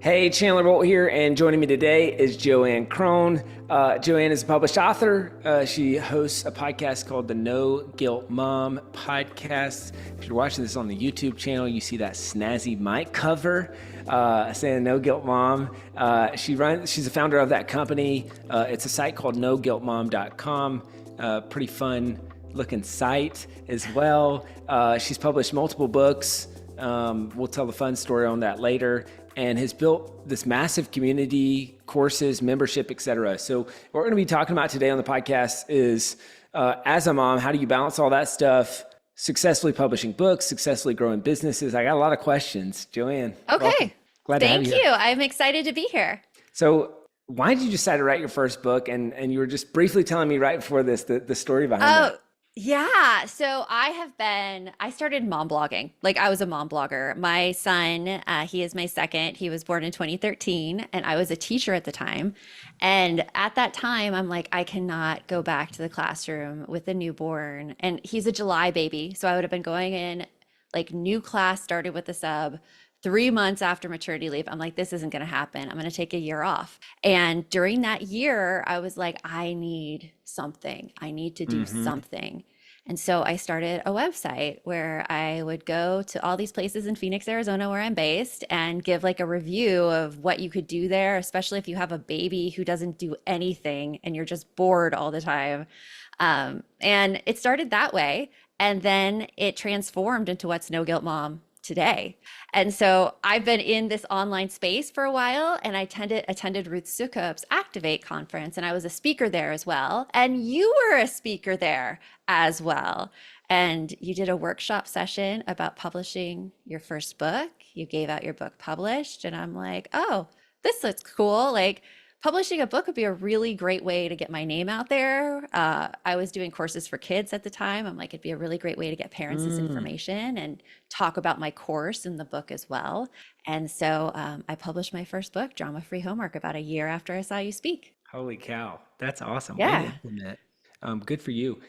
Hey, Chandler Bolt here, and joining me today is Joanne Krohn. Joanne is a published author. She hosts a podcast called the No Guilt Mom podcast. If you're watching this on the YouTube channel, you see that snazzy mic cover saying No Guilt Mom. She's a founder of that company. It's a site called noguiltmom.com. Pretty fun looking site as well. She's published multiple books. We'll tell the fun story on that later, and has built this massive community, courses, membership, etc. So what we're going to be talking about today on the podcast is, as a mom, how do you balance all that stuff, successfully publishing books, successfully growing businesses? I got a lot of questions. Joanne. Okay. Welcome. Glad to have you Thank here. you. I'm excited to be here. So why did you decide to write your first book? And you were just briefly telling me right before this, the story behind that. Yeah. So I started mom blogging. Like I was a mom blogger. My son, he is my second. He was born in 2013 and I was a teacher at the time. And at that time, I'm like, I cannot go back to the classroom with a newborn. And he's a July baby. So I would have been going in like new class started with the sub 3 months after maternity leave. I'm like, this isn't going to happen. I'm going to take a year off. And during that year, I was like, I need something. I need to do something. And so I started a website where I would go to all these places in Phoenix, Arizona, where I'm based, and give like a review of what you could do there, especially if you have a baby who doesn't do anything and you're just bored all the time. And it started that way. And then it transformed into what's No Guilt Mom today. And so I've been in this online space for a while, and I attended Ruth Soukup's Activate conference, and I was a speaker there as well. And you were a speaker there as well. And you did a workshop session about publishing your first book. You gave out your book published, and I'm like, oh, this looks cool. Like, publishing a book would be a really great way to get my name out there. I was doing courses for kids at the time. I'm like, it'd be a really great way to get parents this information and talk about my course in the book as well. And so I published my first book, Drama Free Homework, about a year after I saw you speak. Holy cow. That's awesome. Way to Yeah. implement. Good for you.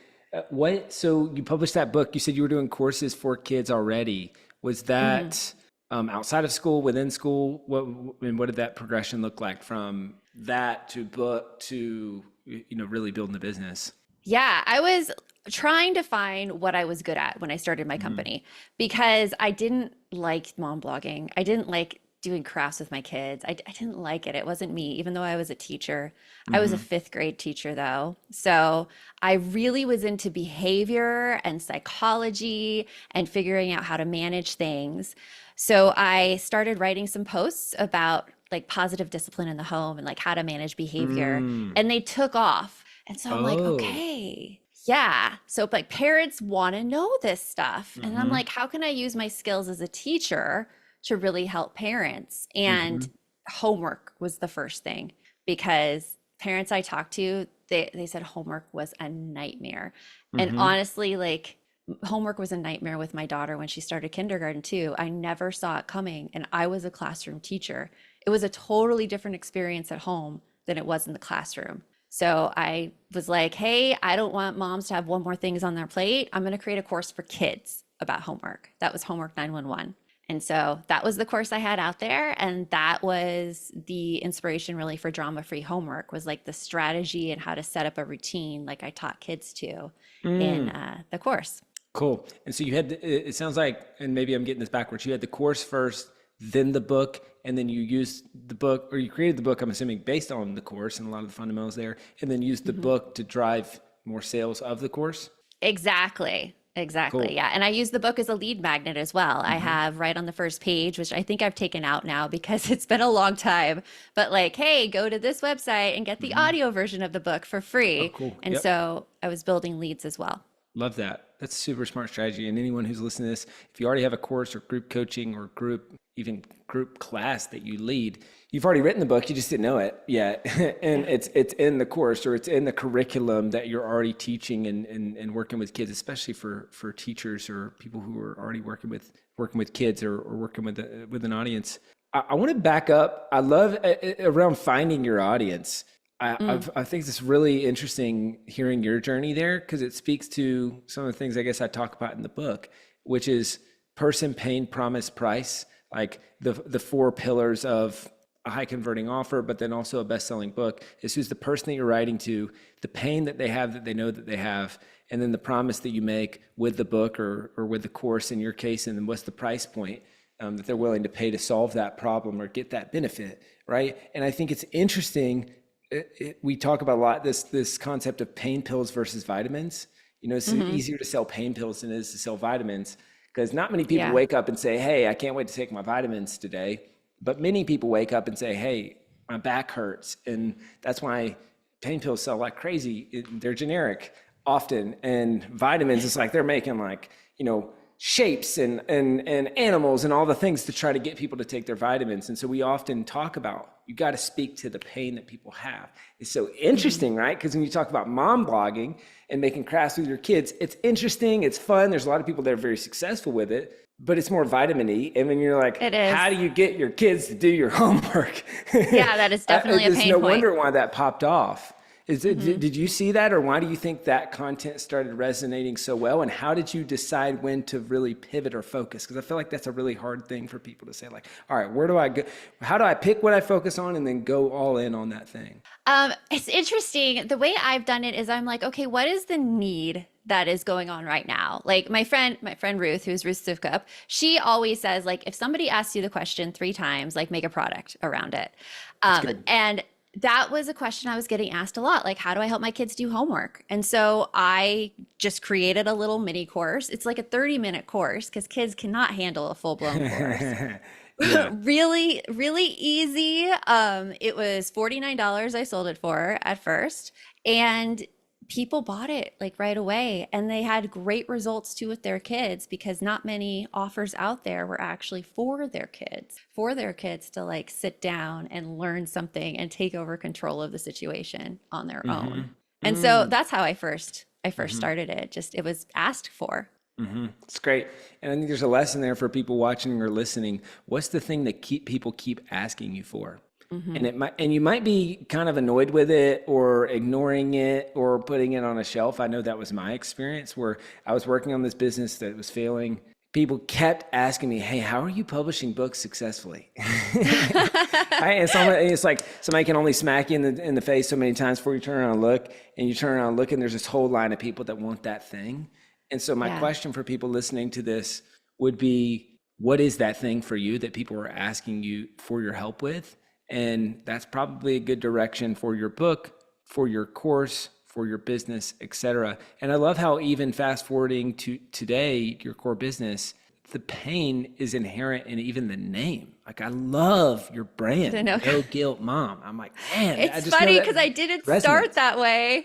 So you published that book. You said you were doing courses for kids already. Was that outside of school, within school? What did that progression look like from that to book to, really building the business? Yeah, I was trying to find what I was good at when I started my company because I didn't like mom blogging. I didn't like doing crafts with my kids. I didn't like it. It wasn't me, even though I was a teacher. I was a fifth grade teacher though. So I really was into behavior and psychology and figuring out how to manage things. So I started writing some posts about like positive discipline in the home and like how to manage behavior, and they took off. And so I'm like, Oh. okay, yeah. So like parents want to know this stuff. And I'm like, how can I use my skills as a teacher to really help parents? And homework was the first thing because parents I talked to, they said homework was a nightmare. And honestly, like homework was a nightmare with my daughter when she started kindergarten too. I never saw it coming. And I was a classroom teacher. It was a totally different experience at home than it was in the classroom. So I was like, hey, I don't want moms to have one more things on their plate. I'm going to create a course for kids about homework. That was Homework 911. And so that was the course I had out there. And that was the inspiration really for Drama-Free Homework, was like the strategy and how to set up a routine like I taught kids to in the course. Cool. And so you had, it sounds like, and maybe I'm getting this backwards, you had the course first, then the book, and then you used the book, or you created the book, I'm assuming, based on the course and a lot of the fundamentals there, and then used the book to drive more sales of the course? Exactly. Exactly. Cool. Yeah. And I use the book as a lead magnet as well. I have right on the first page, which I think I've taken out now because it's been a long time, but like, hey, go to this website and get the audio version of the book for free. Oh, cool. And Yep. so I was building leads as well. Love that. That's a super smart strategy. And anyone who's listening to this, if you already have a course or group coaching or even group class that you lead, you've already written the book, you just didn't know it yet. And it's in the course, or it's in the curriculum that you're already teaching and working with kids, especially for teachers or people who are already working with kids or working with an audience. I want to back up. I love around finding your audience. I think it's really interesting hearing your journey there, because it speaks to some of the things I guess I talk about in the book, which is person, pain, promise, price, like the four pillars of a high converting offer, but then also a best-selling book, is who's the person that you're writing to, the pain that they have that they know that they have, and then the promise that you make with the book or with the course in your case, and then what's the price point that they're willing to pay to solve that problem or get that benefit, right? And I think it's interesting. We talk about a lot this concept of pain pills versus vitamins. You know, it's easier to sell pain pills than it is to sell vitamins, because not many people wake up and say, hey, I can't wait to take my vitamins today. But many people wake up and say, hey, my back hurts. And that's why pain pills sell like crazy. They're generic often. And vitamins, it's like they're making like, you know, shapes and animals and all the things to try to get people to take their vitamins. And so we often talk about, you got to speak to the pain that people have. It's so interesting, right? Because when you talk about mom blogging and making crafts with your kids, it's interesting, it's fun. There's a lot of people that are very successful with it, but it's more vitamin-y. And when you're like, how do you get your kids to do your homework? Yeah, that is definitely a pain point. There's no wonder why that popped off. Did you see that, or why do you think that content started resonating so well? And how did you decide when to really pivot or focus? Because I feel like that's a really hard thing for people to say, like, all right, where do I go? How do I pick what I focus on and then go all in on that thing? It's interesting. The way I've done it is I'm like, okay, what is the need that is going on right now? Like my friend Ruth, who's Ruth Sivkup, she always says, like, if somebody asks you the question 3 times, like, make a product around it. And that was a question I was getting asked a lot. Like, how do I help my kids do homework? And so I just created a little mini course. It's like a 30-minute course because kids cannot handle a full-blown course. Really, really easy. It was $49 I sold it for at first. And people bought it like right away, and they had great results too with their kids, because not many offers out there were actually for their kids to like sit down and learn something and take over control of the situation on their own. And so that's how I first started it. Just, it was asked for. It's great. And I think there's a lesson there for people watching or listening. What's the thing that people keep asking you for? And you might be kind of annoyed with it or ignoring it or putting it on a shelf. I know that was my experience, where I was working on this business that was failing. People kept asking me, hey, how are you publishing books successfully? And it's like somebody can only smack you in the face so many times before you turn around and look. And you turn around and look, and there's this whole line of people that want that thing. And so my question for people listening to this would be, what is that thing for you that people are asking you for your help with? And that's probably a good direction for your book, for your course, for your business, etc. And I love how, even fast forwarding to today, your core business, the pain is inherent in even the name. Like, I love your brand, No Guilt Mom. I'm like, man, it's funny because I didn't start that way.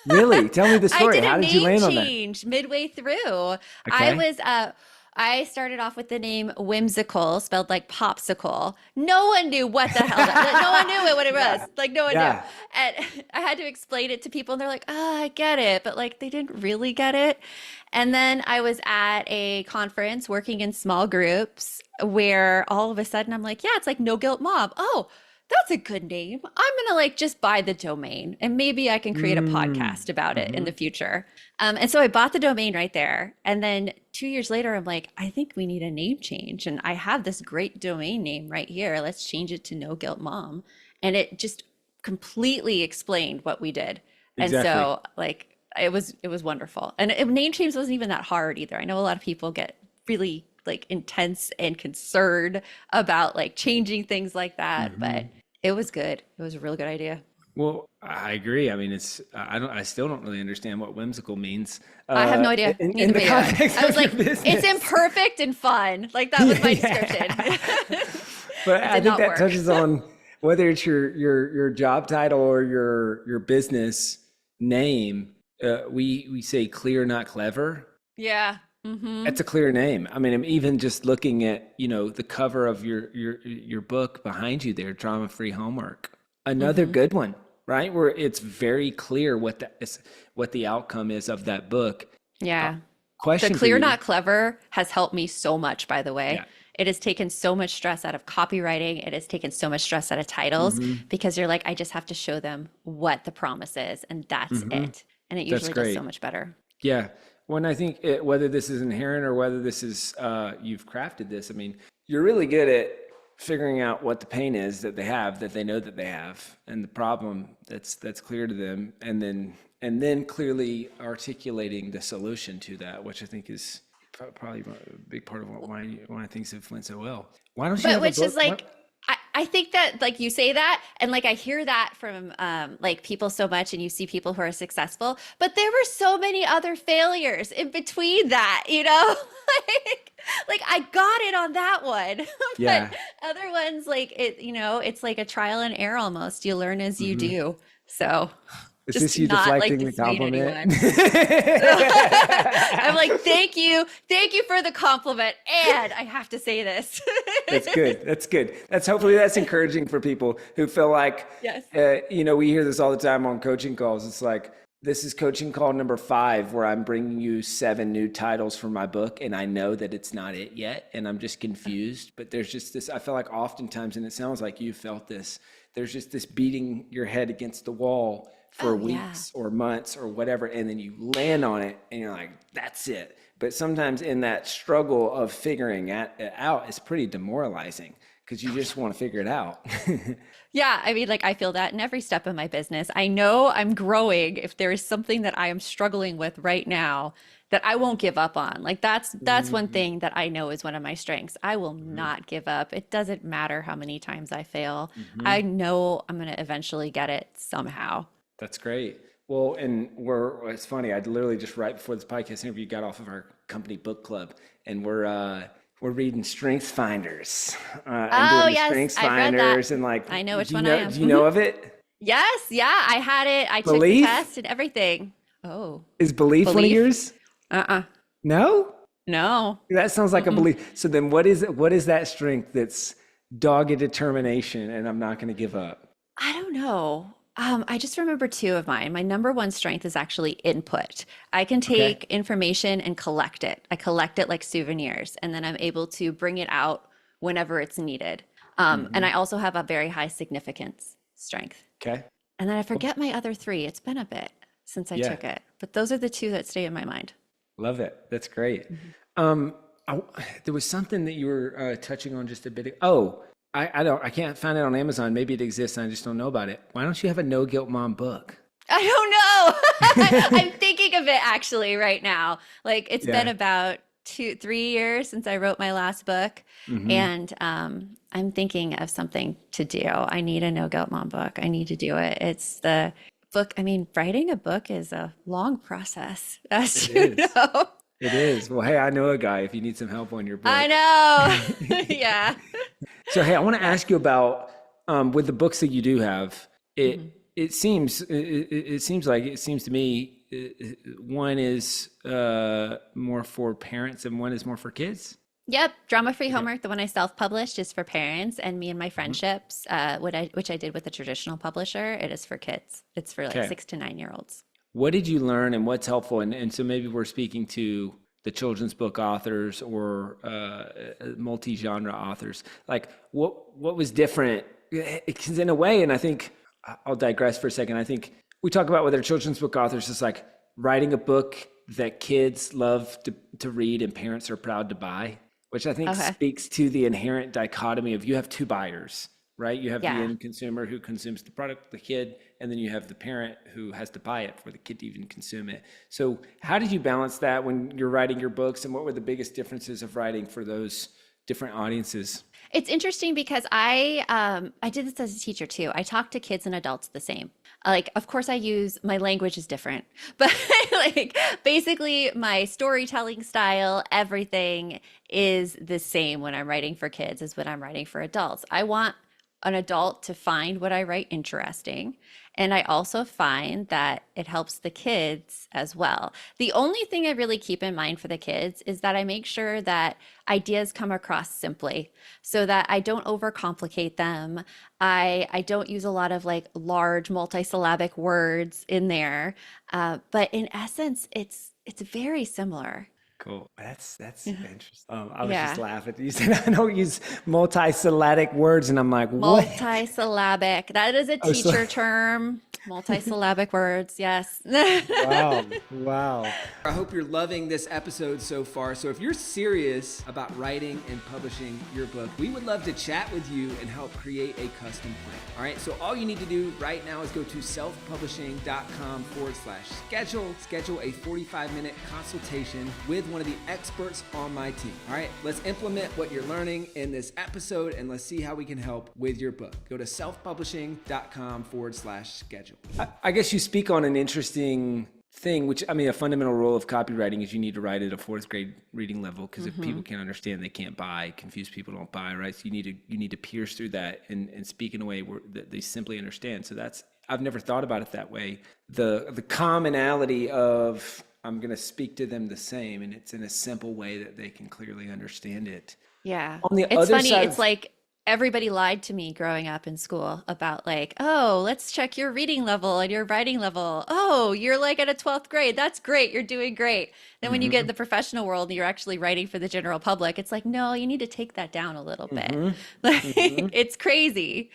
Really? Tell me the story. How did you land on that? I did a name change midway through. Okay. I started off with the name Whimsical, spelled like popsicle. No one knew what the hell no one knew what it was. Like, no one knew. And I had to explain it to people, and they're like, oh, I get it. But like, they didn't really get it. And then I was at a conference working in small groups, where all of a sudden I'm like, yeah, it's like No Guilt Mom. Oh, that's a good name. I'm going to like just buy the domain, and maybe I can create a podcast about it in the future. And so I bought the domain right there. And then 2 years later, I'm like, I think we need a name change. And I have this great domain name right here. Let's change it to No Guilt Mom. And it just completely explained what we did. Exactly. And so like, it was wonderful. And name change wasn't even that hard either. I know a lot of people get really like intense and concerned about like changing things like that, but it was good. It was a really good idea. Well, I agree. I mean, I still don't really understand what whimsical means. I have no idea. In the context I was like, it's imperfect and fun. Like, that was my description. But I think that touches on whether it's your job title or your business name. We say clear, not clever. Yeah. That's a clear name. I mean, I'm even just looking at, the cover of your book behind you there, Drama-Free Homework. Another good one, right? Where it's very clear what the outcome is of that book. Yeah. Question the clear, not clever has helped me so much, by the way. Yeah. It has taken so much stress out of copywriting. It has taken so much stress out of titles, because you're like, I just have to show them what the promise is, and that's it. And it usually does so much better. Yeah. When I think whether this is inherent or whether this is you've crafted this, I mean, you're really good at figuring out what the pain is that they have, that they know that they have, and the problem that's clear to them, and then clearly articulating the solution to that, which I think is probably a big part of why things have went so well. Why don't you But have a which is book? like, I think that like you say that, and like I hear that from like people so much, and you see people who are successful, but there were so many other failures in between that, you know? Like I got it on that one, but Yeah. other ones like it, you know, it's like a trial and error almost. You learn as you Hmm. do. So Is just this to you not like deflecting the dissuade compliment? anyone. I'm like, thank you for the compliment, and I have to say this. That's good. That's good. Hopefully that's encouraging for people who feel like, Yes. we hear this all the time on coaching calls. It's like, this is coaching call number 5, where I'm bringing you 7 new titles for my book, and I know that it's not it yet, and I'm just confused. But there's just this, I feel like oftentimes, and it sounds like you felt this, there's just this beating your head against the wall for Oh yeah. weeks or months or whatever, and then you land on it, and you're like, that's it. But sometimes in that struggle of figuring it out, it's pretty demoralizing because you just want to figure it out. Yeah, I mean, like I feel that in every step of my business. I know I'm growing if there is something that I am struggling with right now that I won't give up on. Like that's one Mhm. thing that I know is one of my strengths. I will Mhm. not give up. It doesn't matter how many times I fail. I Mhm. know I'm going to eventually get it somehow. That's great. Well, and it's funny. I literally just right before this podcast interview got off of our company book club, and we're reading Strengths Finders, and Oh, doing the yes, Strengths I've read that. Finders, and like, I know which do you one I know? am. Do you know of it? Yes, yeah, I had it. I took the Belief? test and everything. Oh, Is belief one of belief? yours? Uh-uh. No? No. That sounds like a Mm-mm. belief. So then what is it? What is that strength that's dogged determination and I'm not going to give up? I don't know. I just remember two of mine. My number one strength is actually input. I can Okay. take information and collect it. I collect it like souvenirs, and then I'm able to bring it out whenever it's needed. And Hmm. I also have a very high significance strength. Okay. And then I Well, forget my other three. It's been a bit since I yeah. took it, but those are the two that stay in my mind. Love it. That's great. Mhm. Um, there was something that you were touching on just a bit. Oh, I can't find it on Amazon. Maybe it exists and I just don't know about it. Why don't you have a no guilt mom book? I don't know. I'm thinking of it actually right now. Like it's been Yeah. about 3 years since I wrote my last book, Hmm. and I'm thinking of something to do. I need a no guilt mom book. I need to do it. It's the book. I mean, writing a book is a long process, It as you is. know. It is. Well, hey, I know a guy if you need some help on your I book. know. Yeah. So, hey, I want to Yeah. ask you about with the books that you do have. Mhm. It seems to me one is more for parents and one is more for kids. Yep, drama-free Okay. homework, the one I self-published is for parents, and me and my Mhm. friendships, which I did with a traditional publisher, it is for kids. It's for like Okay. 6 to 9 year olds. What did you learn and what's helpful? And so maybe we're speaking to the children's book authors or multi-genre authors. Like what was different? Because in a way, and I think I'll digress for a second. I think we talk about whether children's book authors is like writing a book that kids love to read and parents are proud to buy, which I think Okay. speaks to the inherent dichotomy of you have two buyers, right? You have the Yeah. end consumer who consumes the product, the kid, and then you have the parent who has to buy it for the kid to even consume it. So, how did you balance that when you're writing your books, and what were the biggest differences of writing for those different audiences? It's interesting because I did this as a teacher too. I talk to kids and adults the same. Like, of course, I use my language is different, but like basically my storytelling style, everything is the same when I'm writing for kids as when I'm writing for adults. I want an adult to find what I write interesting. And I also find that it helps the kids as well. The only thing I really keep in mind for the kids is that I make sure that ideas come across simply so that I don't overcomplicate them. I don't use a lot of like large multisyllabic words in there. But in essence, it's very similar. Cool. That's Yeah. interesting. I was just Yeah. laughing. You said I don't use multisyllabic words, and I'm like, what? Multisyllabic. That is a Oh, so teacher term. Multisyllabic words, yes. Wow. Wow. I hope you're loving this episode so far. So if you're serious about writing and publishing your book, we would love to chat with you and help create a custom plan. All right. So all you need to do right now is go to selfpublishing.com/schedule. Schedule a 45-minute consultation with one of the experts on my team. All right. Let's implement what you're learning in this episode and let's see how we can help with your book. Go to selfpublishing.com/schedule. I guess you speak on an interesting thing, which, I mean, a fundamental rule of copywriting is you need to write at a fourth grade reading level, because if people can't understand, they can't buy. Confused people don't buy, right? So you need to pierce through that and speak in a way where that they simply understand. So I've never thought about it that way. The commonality of, I'm going to speak to them the same, and it's in a simple way that they can clearly understand it. Yeah. On the It's other funny. side It's like everybody lied to me growing up in school about like, oh, let's check your reading level and your writing level. Oh, you're like at a 12th grade. That's great. You're doing great. Then when you get in the professional world and you're actually writing for the general public, it's like, no, you need to take that down a little bit. Like, it's crazy.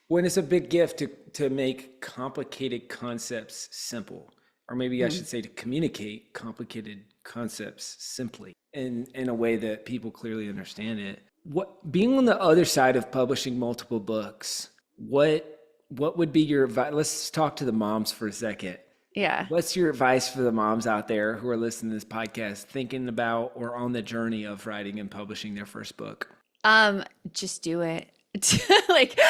When it's a big gift to make complicated concepts simple, or maybe I should say to communicate complicated concepts simply in a way that people clearly understand it. What, being on the other side of publishing multiple books, what would be your advice? Let's talk to the moms for a second. Yeah. What's your advice for the moms out there who are listening to this podcast, thinking about or on the journey of writing and publishing their first book? Just do it. Like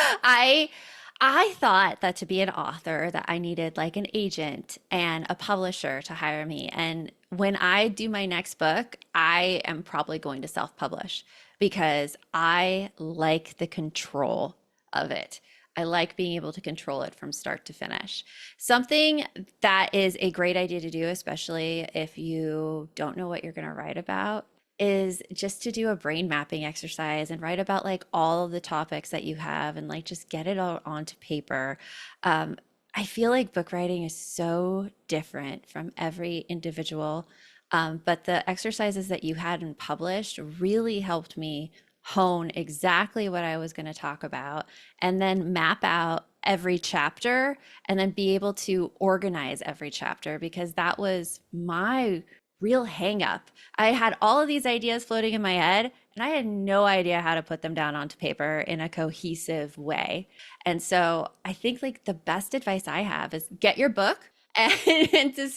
I thought that to be an author that I needed like an agent and a publisher to hire me. And when I do my next book, I am probably going to self-publish because I like the control of it. I like being able to control it from start to finish. Something that is a great idea to do, especially if you don't know what you're going to write about, is just to do a brain mapping exercise and write about like all of the topics that you have and like just get it all onto paper. I feel like book writing is so different from every individual. But the exercises that you had and published really helped me hone exactly what I was going to talk about and then map out every chapter and then be able to organize every chapter, because that was my real hang up. I had all of these ideas floating in my head and I had no idea how to put them down onto paper in a cohesive way. And so I think like the best advice I have is get your book and to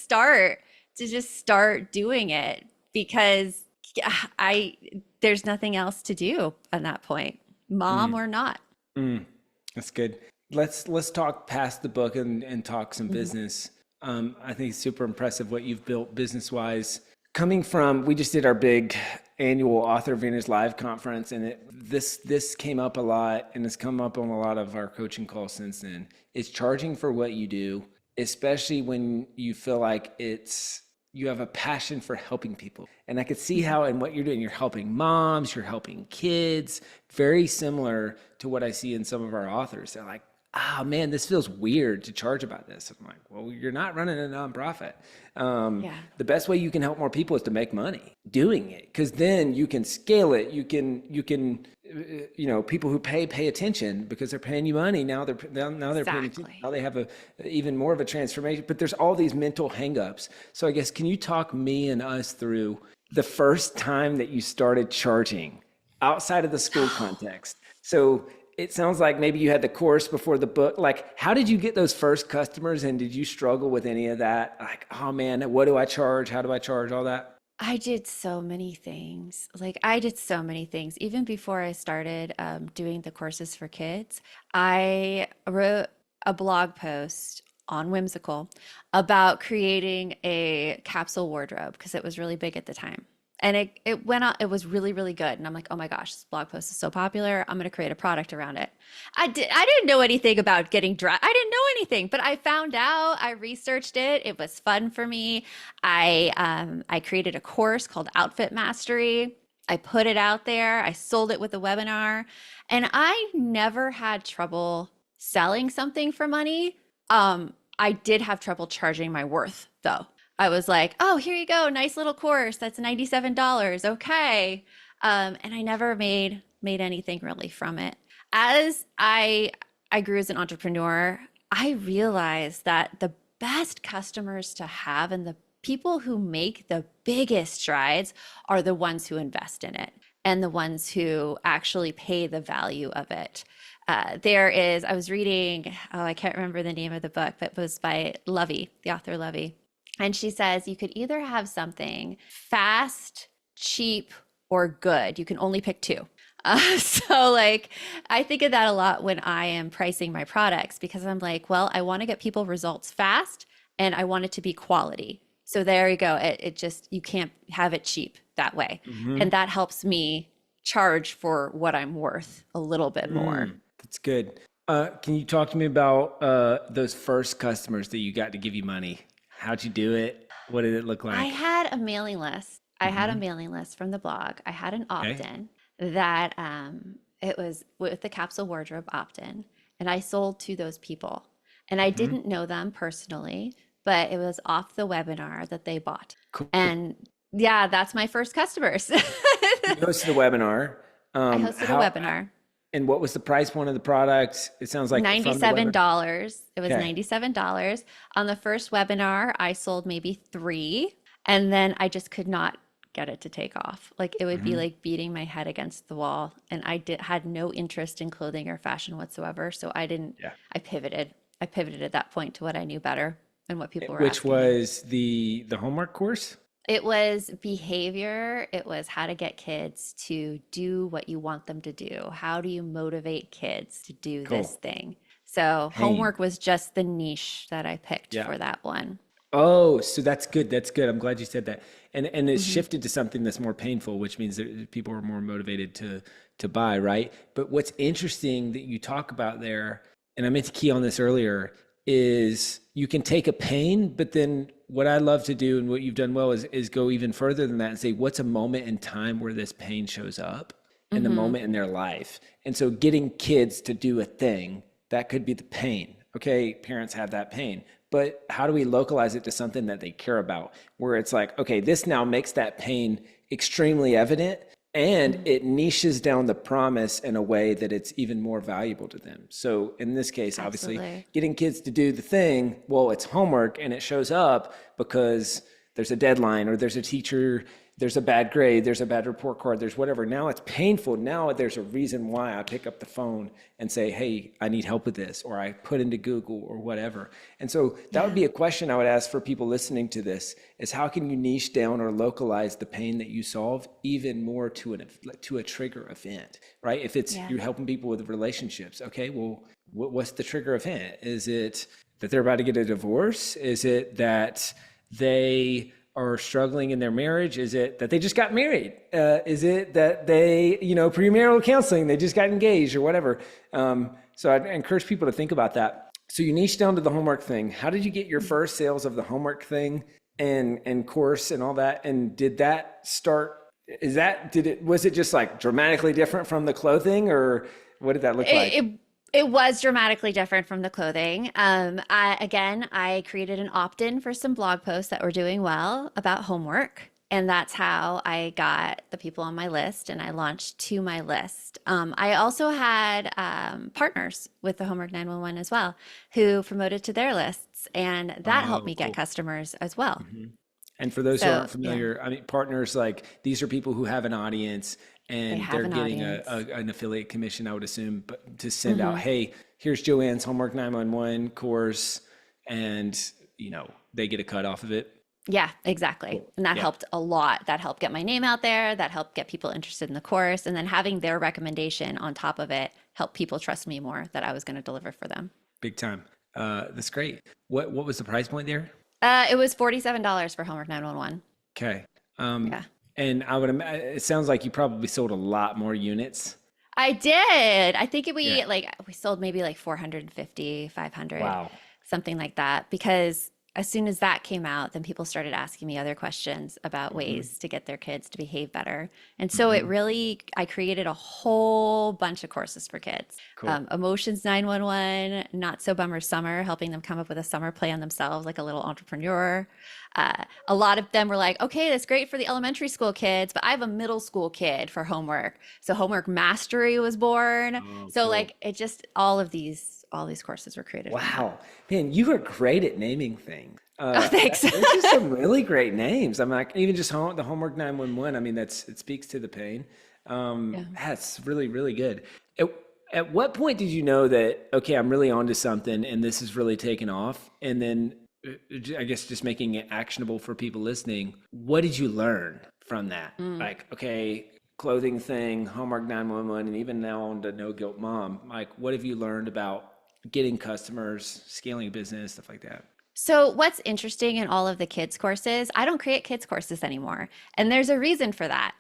just start doing it, because there's nothing else to do at that point, mom or not. That's good. Let's talk past the book and talk some business. I think it's super impressive what you've built business-wise. Coming from, we just did our big annual Author Advantage Live conference, and this came up a lot, and it's come up on a lot of our coaching calls since then. It's charging for what you do, especially when you feel like you have a passion for helping people. And I could see how in what you're doing, you're helping moms, you're helping kids, very similar to what I see in some of our authors. They're like, oh man, this feels weird to charge about this. I'm like, well, you're not running a nonprofit. The best way you can help more people is to make money doing it, because then you can scale it. You can, people who pay attention because they're paying you money. Now they're paying attention. Now they have even more of a transformation. But there's all these mental hangups. So I guess, can you talk me and us through the first time that you started charging outside of the school context? So it sounds like maybe you had the course before the book. Like, how did you get those first customers, and did you struggle with any of that? Like, oh man, what do I charge? How do I charge? All that? I did so many things. Even before I started doing the courses for kids, I wrote a blog post on Whimsical about creating a capsule wardrobe because it was really big at the time. And it went out, it was really, really good. And I'm like, oh my gosh, this blog post is so popular. I'm going to create a product around it. I didn't know anything about getting dressed. I didn't know anything, but I found out, I researched it. It was fun for me. I created a course called Outfit Mastery. I put it out there. I sold it with a webinar, and I never had trouble selling something for money. I did have trouble charging my worth though. I was like, oh, here you go. Nice little course. That's $97. Okay. And I never made anything really from it. As I grew as an entrepreneur, I realized that the best customers to have and the people who make the biggest strides are the ones who invest in it and the ones who actually pay the value of it. I was reading, oh, I can't remember the name of the book, but it was by Lovey, the author Lovey. And she says you could either have something fast, cheap, or good. You can only pick two. So like I think of that a lot when I am pricing my products because I'm like, well, I want to get people results fast and I want it to be quality. So there you go. It just, you can't have it cheap that way. And that helps me charge for what I'm worth a little bit more. That's good. Can you talk to me about those first customers that you got to give you money? How'd you do it? What did it look I like? had a mailing list. I had a mailing list from the blog. I had an Okay. opt-in that it was with the capsule wardrobe opt-in, and I sold to those people. And I didn't know them personally, but it was off the webinar that they bought. Cool. And yeah, that's my first customers. You hosted the webinar. I hosted a webinar. And what was the price point of the product? It sounds like from the webinar. $97. It was Okay. $97. On the first webinar, I sold maybe three, and then I just could not get it to take off. Like it would be like beating my head against the wall, and had no interest in clothing or fashion whatsoever. So I didn't. Yeah. I pivoted. I pivoted at that point to what I knew better and what people were Which asking me. was the homework course? It was behavior. It was how to get kids to do what you want them to do. How do you motivate kids to do this Cool. thing? So Hey. homework was just the niche that I picked Yeah. for that one. Oh, so that's good. That's good. I'm glad you said that. And it's shifted to something that's more painful, which means that people are more motivated to buy, right? But what's interesting that you talk about there, and I meant to key on this earlier, is you can take a pain, but then what I love to do and what you've done well is go even further than that and say, what's a moment in time where this pain shows up and the moment in their life? And so getting kids to do a thing, that could be the pain. Okay, parents have that pain. But how do we localize it to something that they care about? Where it's like, okay, this now makes that pain extremely evident and it niches down the promise in a way that it's even more valuable to them. So in this case, obviously, Absolutely. getting kids to do the thing, well, it's homework and it shows up because there's a deadline or there's a teacher, there's a bad grade, there's a bad report card, there's whatever. Now it's painful. Now there's a reason why I pick up the phone and say, hey, I need help with this, or I put into Google or whatever. And so that would be a question I would ask for people listening to this is how can you niche down or localize the pain that you solve even more to a trigger event, right? If it's Yeah. you're helping people with relationships, okay, well, what's the trigger event? Is it that they're about to get a divorce? Is it that they are struggling in their marriage? Is it that they just got married? Is it that they, premarital counseling, they just got engaged or whatever? So I'd encourage people to think about that. So you niche down to the homework thing. How did you get your first sales of the homework thing and course and all that? And did that start, was it just like dramatically different from the clothing or what did that look like? It was dramatically different from the clothing. I created an opt-in for some blog posts that were doing well about homework. And that's how I got the people on my list and I launched to my list. I also had partners with the Homework 911 as well who promoted to their lists. And that helped me get Cool. customers as well. And for those who So, aren't yeah, familiar, I mean, partners, like these are people who have an audience they and have they're an getting audience. an affiliate commission, I would assume, but to send out, hey, here's Joanne's Homework 911 course, and they get a cut off of it. Yeah, exactly. And that Yeah, helped a lot. That helped get my name out there. That helped get people interested in the course. And then having their recommendation on top of it helped people trust me more that I was going to deliver for them. big time. That's great. What was the price point there? It was $47 for Homework 911. Okay. Yeah. And it sounds like you probably sold a lot more units. I did. I think Yeah. we sold maybe like 450, 500, Wow. something like that. Because as soon as that came out, then people started asking me other questions about Mm-hmm. ways to get their kids to behave better. And so I created a whole bunch of courses for kids. Cool. Emotions 911, Not So Bummer Summer, helping them come up with a summer plan themselves, like a little entrepreneur. A lot of them were like, okay, that's great for the elementary school kids, but I have a middle school kid for homework. So homework mastery was born. Oh, So cool. like it just all of these all these courses were created from that. Wow, man, you are great at naming things. Oh, thanks. Those are some really great names. I'm like, even just the Homework 911. I mean, it speaks to the pain. Yeah. That's really, really good. At, at what point did you know that, okay, I'm really onto something and this is really taking off? And then I guess just making it actionable for people listening. What did you learn from that? Like, okay, clothing thing, Homework 911, and even now on to No Guilt Mom. Like, what have you learned about getting customers, scaling a business, stuff like that? So, what's interesting in all of the kids' courses, I don't create kids' courses anymore. And there's a reason for that.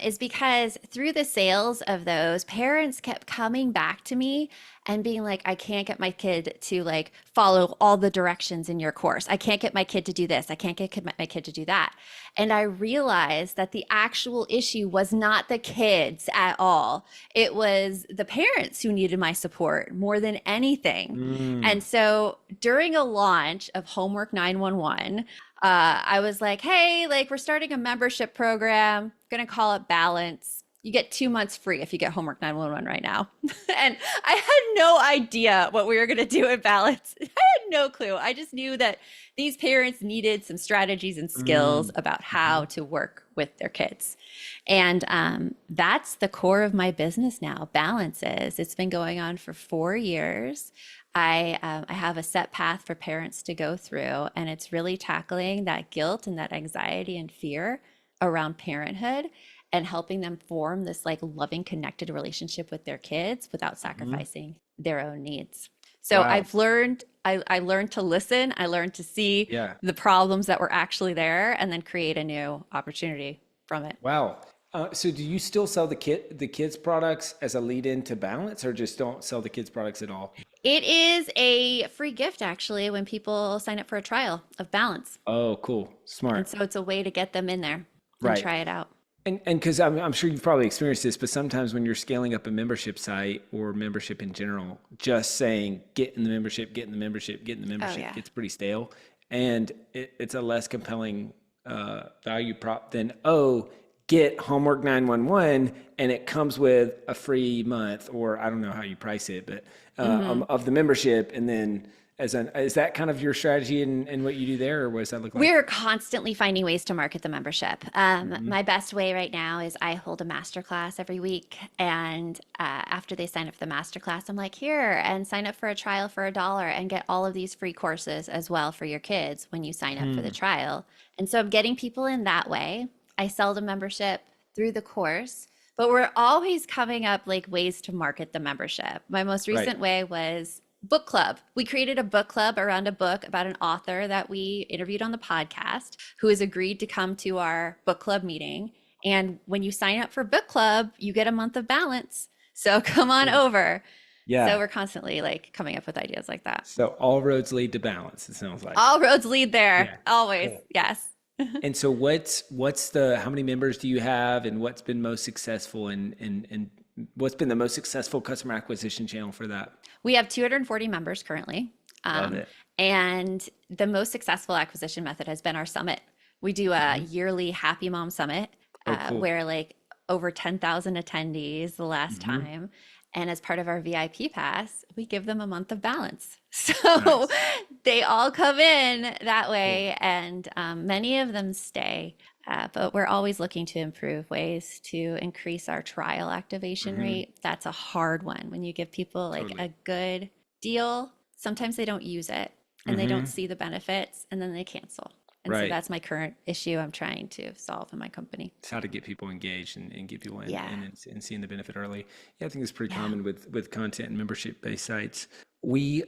Is because through the sales of those, parents kept coming back to me and being like, I can't get my kid to like follow all the directions in your course. I can't get my kid to do this. I can't get my kid to do that. And I realized that the actual issue was not the kids at all. It was the parents who needed my support more than anything. Mm, And so during a launch of Homework 911, I was like, hey, like we're starting a membership program, gonna call it Balance. You get 2 months free if you get Homework 911 right now. And I had no idea what we were gonna do at Balance. I had no clue. I just knew that these parents needed some strategies and skills mm, about how mhm. to work with their kids. And that's the core of my business now, Balance is. It's been going on for 4 years. I have a set path for parents to go through, and it's really tackling that guilt and that anxiety and fear around parenthood and helping them form this like loving, connected relationship with their kids without Mhm. sacrificing their own needs. So Wow. I've learned, I learned to listen, I learned to see Yeah. the problems that were actually there and then create a new opportunity from it. Wow. So do you still sell the kids products as a lead in to Balance, or just don't sell the kids products at all? It is a free gift actually when people sign up for a trial of Balance. Oh, cool. And Smart. so it's a way to get them in there and Right. try it out. And because I'm sure you've probably experienced this, but sometimes when you're scaling up a membership site or membership in general, just saying get in the membership, get in the membership, get in the Oh, membership yeah. gets pretty stale, and it's a less compelling value prop than, oh, get Homework 911 and it comes with a free month, or I don't know how you price it, but hmm of the membership, and then is that kind of your strategy and what you do there, or what does that look like? We're constantly finding ways to market the membership. Hmm. My best way right now is I hold a masterclass every week. And after they sign up for the masterclass, I'm like, here, and sign up for a trial for $1 and get all of these free courses as well for your kids when you sign up for the trial. And so I'm getting people in that way. I sell the membership through the course, but we're always coming up like ways to market the membership. My most Right. recent way was book club. We created a book club around a book about an author that we interviewed on the podcast who has agreed to come to our book club meeting. And when you sign up for book club, you get a month of Balance. So come on Cool. over. So Yeah. we're constantly like coming up with ideas like that. So all roads lead to Balance, it sounds like. All roads lead there, Yeah. always. Cool. Yes. And so what's the how many members do you have, and what's been most successful, and what's been the most successful customer acquisition channel for that? We have 240 members currently. Love Um, it. and the most successful acquisition method has been our summit. We do a Hmm. yearly Happy Mom Summit Oh, cool. where like over 10,000 attendees the last Hmm. time. And as part of our VIP pass, we give them a month of Balance. So Nice. they all come in that Cool. way, and many of them stay. But we're always looking to improve ways to increase our trial activation Hmm. rate. That's a hard one. When you give people like Totally. a good deal, sometimes they don't use it and they don't Hmm. see the benefits and then they cancel. And so Right. that's my current issue I'm trying to solve in my company. It's how to get people engaged and get people in Yeah. and seeing the benefit early. Yeah, I think it's pretty Yeah. common with content and membership based sites. We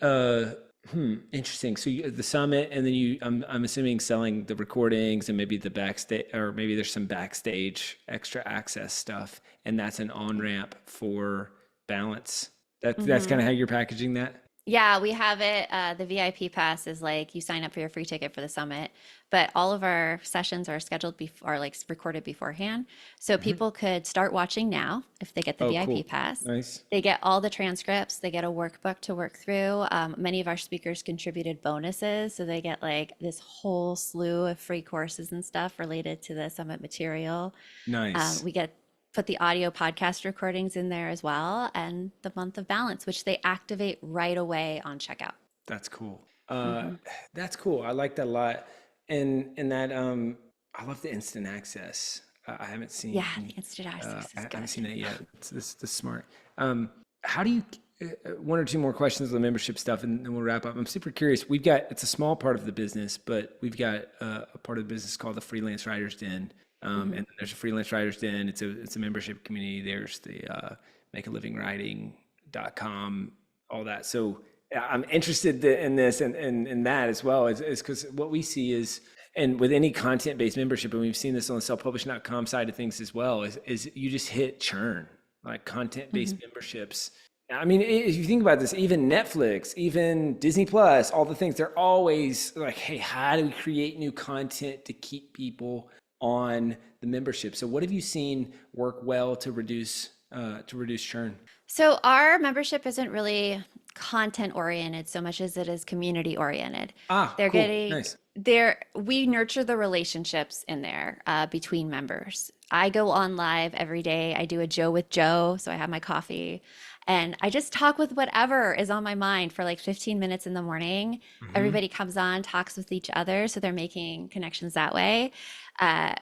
interesting. So the summit, and then I'm assuming selling the recordings and maybe the backstage, or maybe there's some backstage extra access stuff, and that's an on ramp for Balance. That's kind hmm of how you're packaging that. Yeah, we have it. The VIP pass is like you sign up for your free ticket for the summit, but all of our sessions are scheduled before, are like recorded beforehand. So Hmm. people could start watching now if they get the Oh, VIP cool. pass. Nice. They get all the transcripts, they get a workbook to work through. Many of our speakers contributed bonuses, so they get like this whole slew of free courses and stuff related to the summit material. Nice. We get put the audio podcast recordings in there as well, and the month of balance, which they activate right away on checkout. That's cool. Hmm. That's cool. I like that a lot. And that I love the instant access. I haven't Yeah, seen the instant access I is haven't good. seen that yet. It's this smart. How do you one or two more questions on the membership stuff, and then we'll wrap up. I'm super curious. It's a small part of the business, but we've got a part of the business called the Freelance Writers Den. And Hmm. then there's a Freelance Writers Den. It's a membership community. There's the makealivingwriting.com, all that. So yeah, I'm interested in this and in that as well, is because what we see is, and with any content-based membership, and we've seen this on the selfpublishing.com side of things as well, is you just hit churn, like content-based Hmm. memberships. I mean, if you think about this, even Netflix, even Disney Plus, all the things, they're always like, hey, how do we create new content to keep people on the membership? So what have you seen work well to reduce churn? So our membership isn't really content oriented so much as it is community oriented. Ah, They're cool. getting Nice. we nurture the relationships in there between members. I go on live every day. I do a Joe with Joe, so I have my coffee, and I just talk with whatever is on my mind for like 15 minutes in the morning. Hmm. Everybody comes on, talks with each other, so they're making connections that way.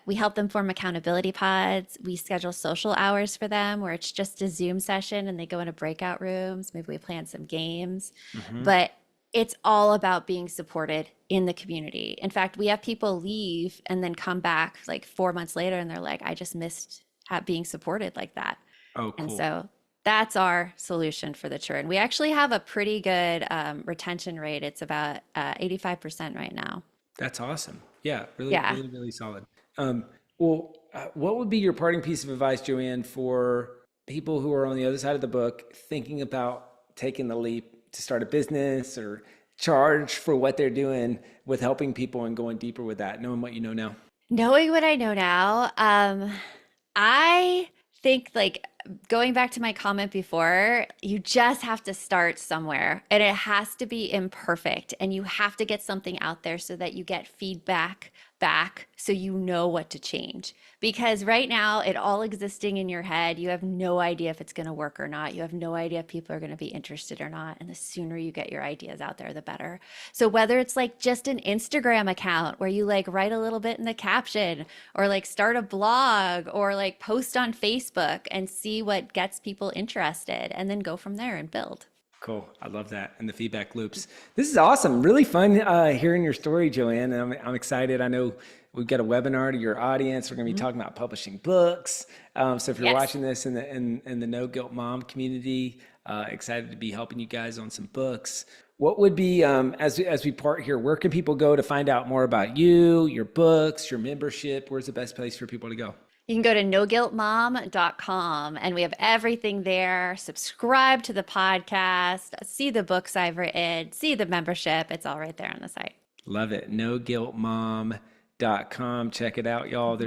We help them form accountability pods. We schedule social hours for them where it's just a Zoom session and they go into breakout rooms. Maybe we plan some games, Hmm. but it's all about being supported in the community. In fact, we have people leave and then come back like 4 months later and they're like, I just missed being supported like that. Oh, And cool. so that's our solution for the churn. We actually have a pretty good retention rate. It's about 85% right now. That's awesome. Yeah, really, Yeah. really, really solid. Um, what would be your parting piece of advice, Joanne, for people who are on the other side of the book thinking about taking the leap to start a business or charge for what they're doing with helping people and going deeper with that, knowing what you know now? Knowing what I know now, I think like going back to my comment before, you just have to start somewhere and it has to be imperfect and you have to get something out there so that you get feedback back so you know what to change. Because right now, it all existing in your head, you have no idea if it's going to work or not. You have no idea if people are going to be interested or not. And the sooner you get your ideas out there, the better. So whether it's like just an Instagram account where you like write a little bit in the caption or like start a blog or like post on Facebook and see what gets people interested and then go from there and build. Cool. I love that. And the feedback loops. This is awesome. Really fun hearing your story, Joanne. And I'm excited. I know we've got a webinar to your audience. We're going to be Mhm. talking about publishing books. So if you're Yes. watching this in the No Guilt Mom community, excited to be helping you guys on some books. What would be, as we part here, where can people go to find out more about you, your books, your membership? Where's the best place for people to go? You can go to noguiltmom.com and we have everything there. Subscribe to the podcast, see the books I've written, see the membership. It's all right there on the site. Love it. NoGuiltMom.com. Check it out, y'all.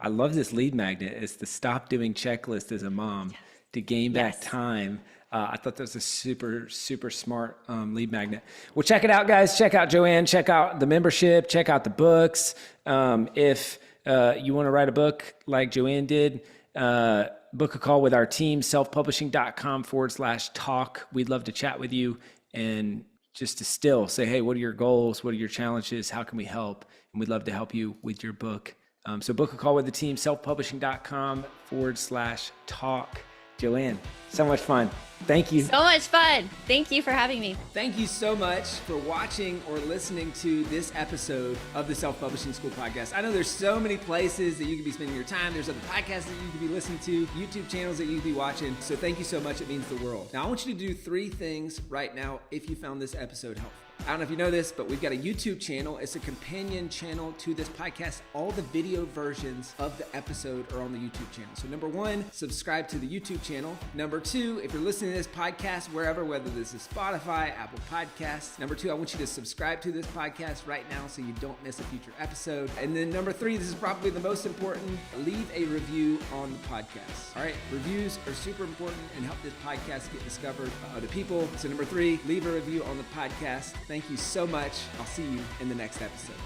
I love this lead magnet. It's the stop doing checklist as a mom to gain back Yes. time. I thought that was a super, super smart lead magnet. Well, check it out, guys. Check out Joanne. Check out the membership. Check out the books. If you want to write a book like Joanne did, book a call with our team, selfpublishing.com/talk. We'd love to chat with you and just to still say, hey, what are your goals? What are your challenges? How can we help? And we'd love to help you with your book. So book a call with the team, selfpublishing.com/talk. Joanne, so much fun. Thank you. So much fun. Thank you for having me. Thank you so much for watching or listening to this episode of the Self-Publishing School podcast. I know there's so many places that you could be spending your time. There's other podcasts that you could be listening to, YouTube channels that you could be watching. So thank you so much. It means the world. Now, I want you to do 3 things right now if you found this episode helpful. I don't know if you know this, but we've got a YouTube channel. It's a companion channel to this podcast. All the video versions of the episode are on the YouTube channel. So number 1, subscribe to the YouTube channel. Number 2, if you're listening to this podcast wherever, whether this is Spotify, Apple Podcasts. Number 2, I want you to subscribe to this podcast right now so you don't miss a future episode. And then number 3, this is probably the most important, leave a review on the podcast. All right, reviews are super important and help this podcast get discovered by other people. So number 3, leave a review on the podcast. Thank you so much. I'll see you in the next episode.